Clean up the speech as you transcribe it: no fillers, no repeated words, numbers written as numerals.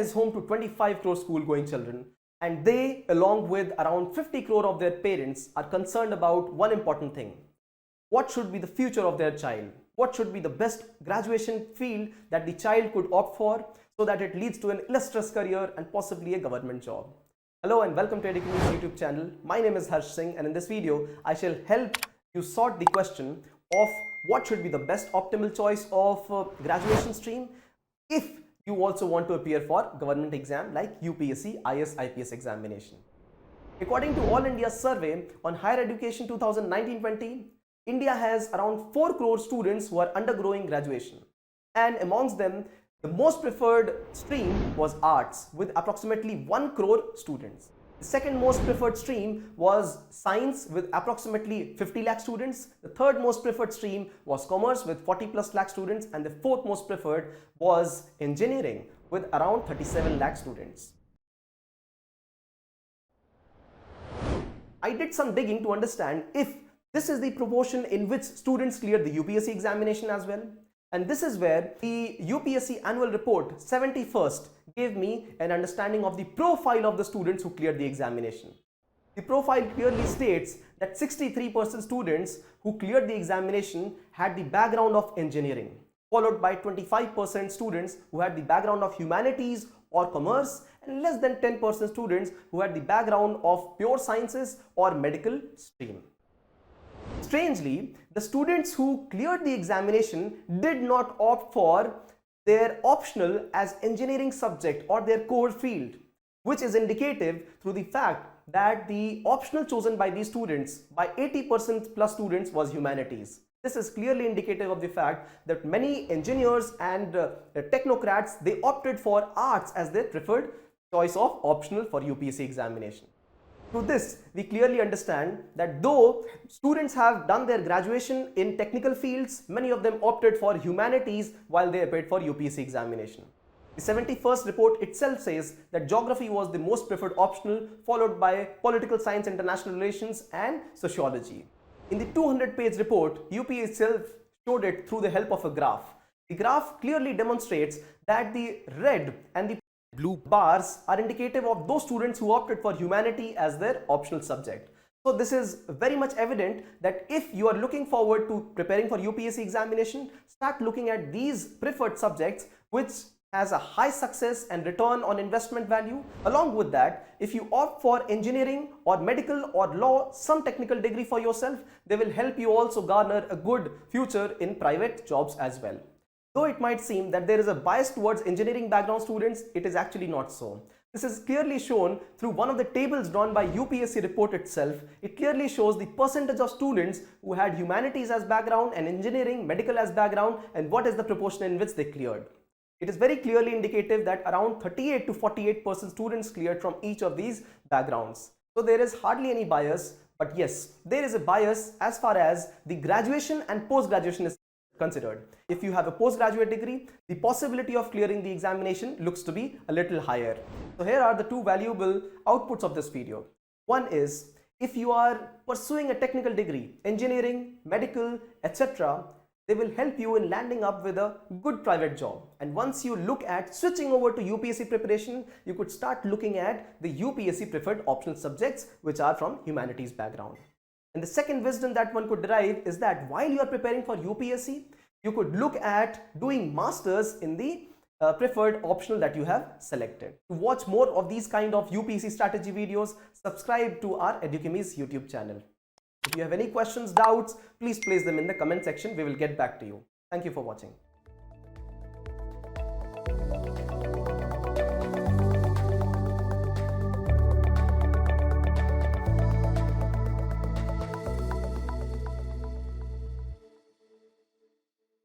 is home to 25 crore school-going children, and they, along with around 50 crore of their parents, are concerned about one important thing. What should be the future of their child? What should be the best graduation field that the child could opt for so that it leads to an illustrious career and possibly a government job? Hello and welcome to Edukemy's YouTube channel. My name is Singh, and in this video, I shall help you sort the question of what should be the best optimal choice of graduation stream if you also want to appear for government exam like UPSC IAS IPS examination. According to All India Survey on Higher Education 2019-20, India has around 4 crore students who are undergoing graduation, and amongst them the most preferred stream was arts with approximately 1 crore students. The second most preferred stream was science with approximately 50 lakh students. The third most preferred stream was commerce with 40 plus lakh students, and the fourth most preferred was engineering with around 37 lakh students. I did some digging to understand if this is the proportion in which students cleared the UPSC examination as well. And this is where the UPSC annual report 71st gave me an understanding of the profile of the students who cleared the examination. The profile clearly states that 63% students who cleared the examination had the background of engineering, followed by 25% students who had the background of humanities or commerce, and less than 10% students who had the background of pure sciences or medical stream. Strangely, the students who cleared the examination did not opt for their optional as engineering subject or their core field, which is indicative through the fact that the optional chosen by these students, by 80% plus students, was humanities. This is clearly indicative of the fact that many engineers and technocrats, they opted for arts as their preferred choice of optional for UPSC examination. Through this, we clearly understand that though students have done their graduation in technical fields, many of them opted for humanities while they appeared for UPSC examination. The 71st report itself says that geography was the most preferred optional, followed by political science, international relations, and sociology. In the 200-page report, UP itself showed it through the help of a graph. The graph clearly demonstrates that the red and the blue bars are indicative of those students who opted for humanity as their optional subject. So this is very much evident that if you are looking forward to preparing for UPSC examination, start looking at these preferred subjects which has a high success and return on investment value. Along with that, if you opt for engineering or medical or law, some technical degree for yourself, they will help you also garner a good future in private jobs as well. Though it might seem that there is a bias towards engineering background students, it is actually not so. This is clearly shown through one of the tables drawn by UPSC report itself. It clearly shows the percentage of students who had humanities as background and engineering, medical as background, and what is the proportion in which they cleared. It is very clearly indicative that around 38 to 48% students cleared from each of these backgrounds. So there is hardly any bias, but yes, there is a bias as far as the graduation and post-graduation is considered. If you have a postgraduate degree, the possibility of clearing the examination looks to be a little higher. So here are the two valuable outputs of this video. One is, if you are pursuing a technical degree, engineering, medical, etc., they will help you in landing up with a good private job. And once you look at switching over to UPSC preparation, you could start looking at the UPSC preferred optional subjects which are from humanities background. And the second wisdom that one could derive is that while you are preparing for UPSC, you could look at doing masters in the preferred optional that you have selected. To watch more of these kind of UPSC strategy videos, subscribe to our Edukemy's YouTube channel. If you have any questions, doubts, please place them in the comment section. We will get back to you. Thank you for watching.